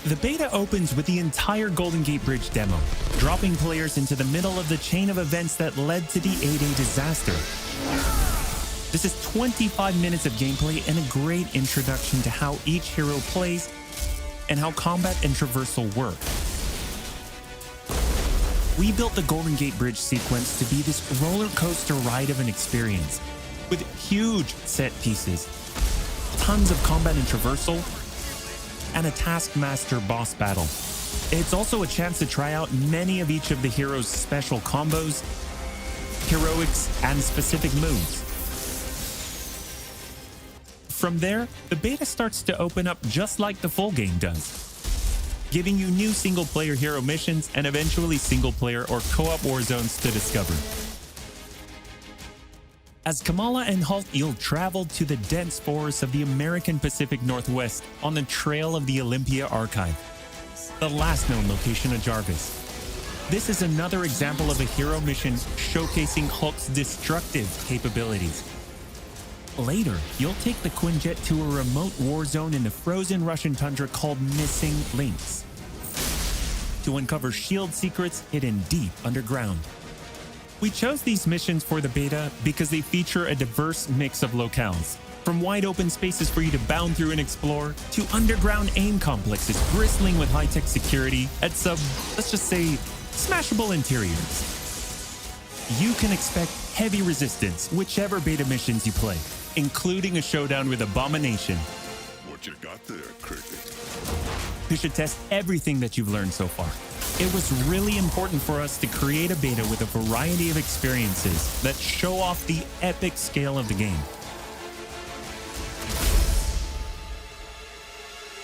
The beta opens with the entire Golden Gate Bridge demo, dropping players into the middle of the chain of events that led to the A-Day disaster. This is 25 minutes of gameplay and a great introduction to how each hero plays and how combat and traversal work. We built the Golden Gate Bridge sequence to be this roller coaster ride of an experience, with huge set pieces, tons of combat and traversal, and a Taskmaster boss battle. It's also a chance to try out many of each of the heroes' special combos, heroics, and specific moves. From there, the beta starts to open up just like the full game does, giving you new single-player hero missions and eventually single-player or co-op war zones to discover. As Kamala and Hulk, you'll travel to the dense forests of the American Pacific Northwest on the trail of the Olympia Archive, the last known location of Jarvis. This is another example of a hero mission showcasing Hulk's destructive capabilities. Later, you'll take the Quinjet to a remote war zone in the frozen Russian tundra called Missing Links to uncover SHIELD secrets hidden deep underground. We chose these missions for the beta because they feature a diverse mix of locales, from wide open spaces for you to bound through and explore, to underground AIM complexes bristling with high-tech security at some, let's just say, smashable interiors. You can expect heavy resistance whichever beta missions you play, including a showdown with Abomination. What you got there, Cricket? You should test everything that you've learned so far. It was really important for us to create a beta with a variety of experiences that show off the epic scale of the game.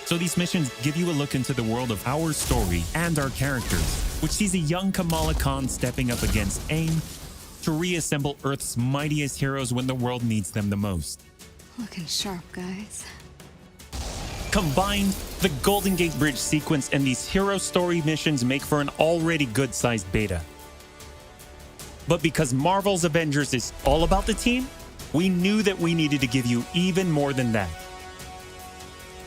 So these missions give you a look into the world of our story and our characters, which sees a young Kamala Khan stepping up against AIM to reassemble Earth's mightiest heroes when the world needs them the most. Looking sharp, guys. Combined, the Golden Gate Bridge sequence and these hero story missions make for an already good-sized beta. But because Marvel's Avengers is all about the team, we knew that we needed to give you even more than that.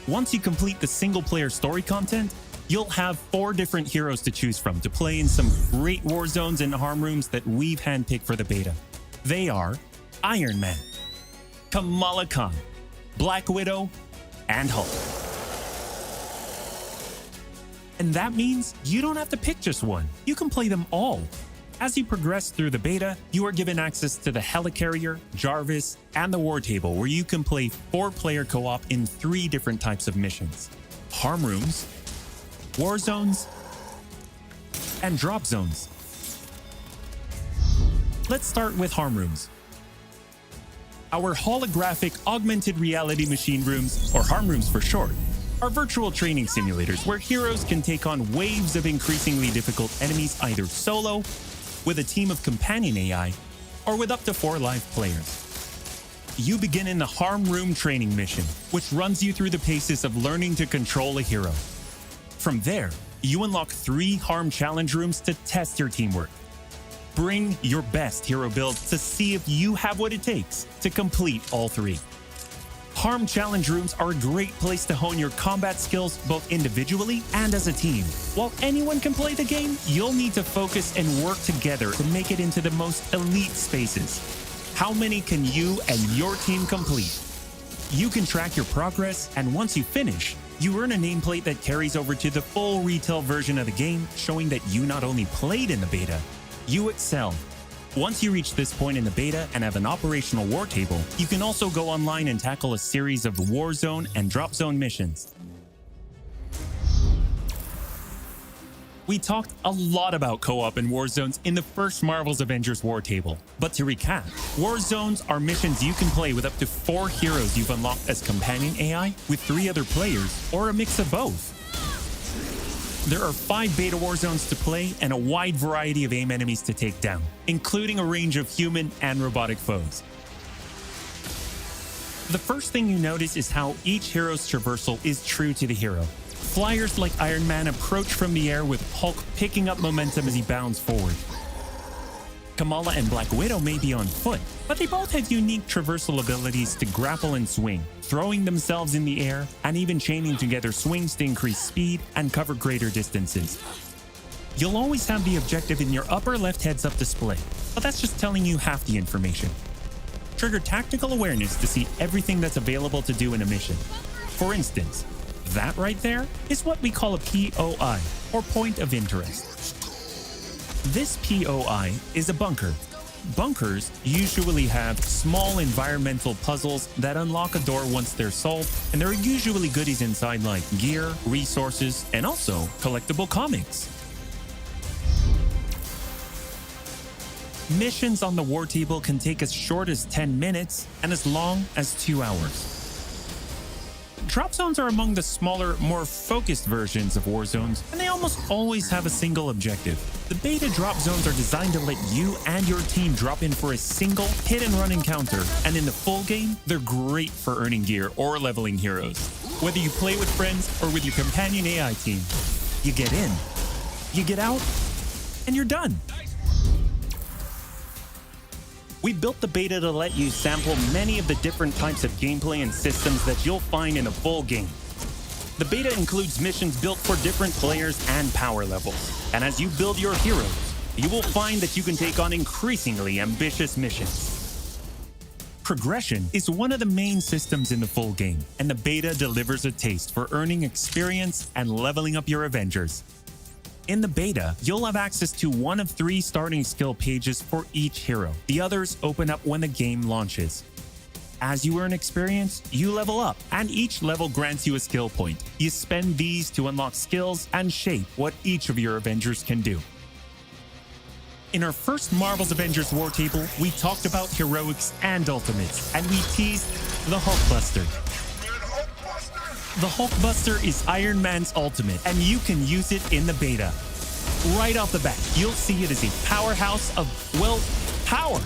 Once you complete the single-player story content, you'll have 4 different heroes to choose from to play in some great war zones and harm rooms that we've handpicked for the beta. They are Iron Man, Kamala Khan, Black Widow, and Hulk. And that means you don't have to pick just one. You can play them all. As you progress through the beta, you are given access to the Helicarrier, Jarvis, and the War Table, where you can play 4-player co-op in 3 different types of missions: harm rooms, war zones, and drop zones. Let's start with harm rooms. Our holographic augmented reality machine rooms, or harm rooms for short, are virtual training simulators where heroes can take on waves of increasingly difficult enemies either solo, with a team of companion AI, or with up to 4 live players. You begin in the harm room training mission, which runs you through the paces of learning to control a hero. From there, you unlock 3 harm challenge rooms to test your teamwork. Bring your best hero build to see if you have what it takes to complete all 3. Harm challenge rooms are a great place to hone your combat skills both individually and as a team. While anyone can play the game, you'll need to focus and work together to make it into the most elite spaces. How many can you and your team complete? You can track your progress, and once you finish, you earn a nameplate that carries over to the full retail version of the game, showing that you not only played in the beta, you excelled. Once you reach this point in the beta and have an operational war table, you can also go online and tackle a series of war zone and drop zone missions. We talked a lot about co-op and war zones in the first Marvel's Avengers war table. But to recap, war zones are missions you can play with up to 4 heroes you've unlocked as companion AI, with 3 other players, or a mix of both. There are 5 beta war zones to play and a wide variety of AIM enemies to take down, including a range of human and robotic foes. The first thing you notice is how each hero's traversal is true to the hero. Flyers like Iron Man approach from the air with Hulk picking up momentum as he bounds forward. Kamala and Black Widow may be on foot, but they both have unique traversal abilities to grapple and swing, throwing themselves in the air, and even chaining together swings to increase speed and cover greater distances. You'll always have the objective in your upper left heads-up display, but that's just telling you half the information. Trigger tactical awareness to see everything that's available to do in a mission. For instance, that right there is what we call a POI, or point of interest. This POI is a bunker. Bunkers usually have small environmental puzzles that unlock a door once they're solved, and there are usually goodies inside like gear, resources, and also collectible comics. Missions on the war table can take as short as 10 minutes and as long as 2 hours. Drop zones are among the smaller, more focused versions of war zones, and they almost always have a single objective. The beta drop zones are designed to let you and your team drop in for a single hit-and-run encounter, and in the full game, they're great for earning gear or leveling heroes. Whether you play with friends or with your companion AI team, you get in, you get out, and you're done. We built the beta to let you sample many of the different types of gameplay and systems that you'll find in a full game. The beta includes missions built for different players and power levels, and as you build your heroes, you will find that you can take on increasingly ambitious missions. Progression is one of the main systems in the full game, and the beta delivers a taste for earning experience and leveling up your Avengers. In the beta, you'll have access to one of 3 starting skill pages for each hero. The others open up when the game launches. As you earn experience, you level up, and each level grants you a skill point. You spend these to unlock skills and shape what each of your Avengers can do. In our first Marvel's Avengers War Table, we talked about heroics and ultimates, and we teased the Hulkbuster. The Hulkbuster is Iron Man's ultimate, and you can use it in the beta. Right off the bat, you'll see it as a powerhouse of, well, power.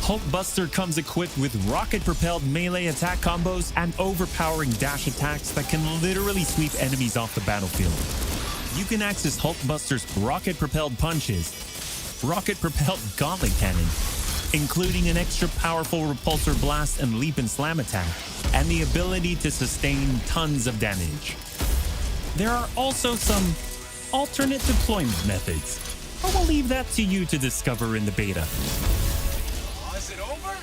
Hulkbuster comes equipped with rocket-propelled melee attack combos and overpowering dash attacks that can literally sweep enemies off the battlefield. You can access Hulkbuster's rocket-propelled punches, rocket-propelled gauntlet cannon, including an extra powerful repulsor blast and leap and slam attack, and the ability to sustain tons of damage. There are also some alternate deployment methods, but we'll leave that to you to discover in the beta. Is it over?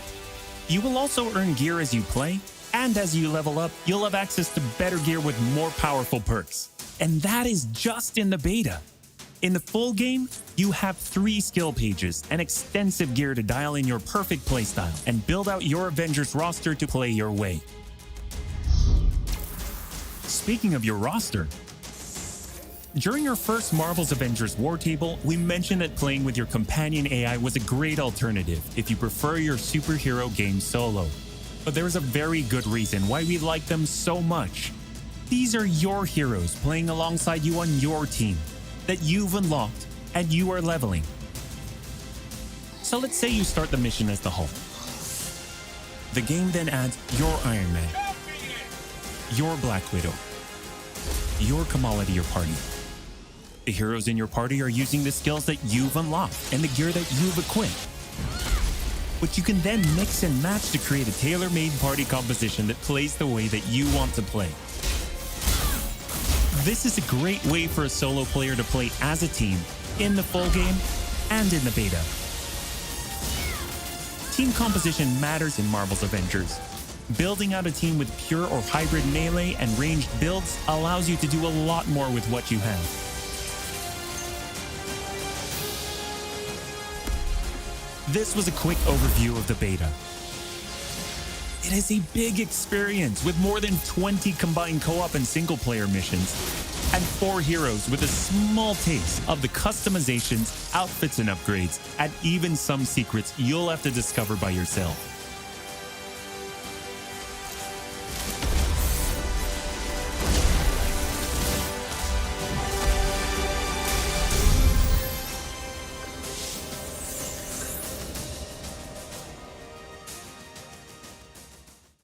You will also earn gear as you play, and as you level up, you'll have access to better gear with more powerful perks. And that is just in the beta. In the full game, you have 3 skill pages and extensive gear to dial in your perfect playstyle and build out your Avengers roster to play your way. Speaking of your roster, during our first Marvel's Avengers War Table, we mentioned that playing with your companion AI was a great alternative if you prefer your superhero game solo. But there is a very good reason why we like them so much. These are your heroes playing alongside you on your team that you've unlocked and you are leveling. So let's say you start the mission as the Hulk. The game then adds your Iron Man, your Black Widow, your Kamala to your party. The heroes in your party are using the skills that you've unlocked and the gear that you've equipped, which you can then mix and match to create a tailor-made party composition that plays the way that you want to play. This is a great way for a solo player to play as a team in the full game and in the beta. Team composition matters in Marvel's Avengers. Building out a team with pure or hybrid melee and ranged builds allows you to do a lot more with what you have. This was a quick overview of the beta. It is a big experience with more than 20 combined co-op and single-player missions, and 4 heroes with a small taste of the customizations, outfits and upgrades, and even some secrets you'll have to discover by yourself.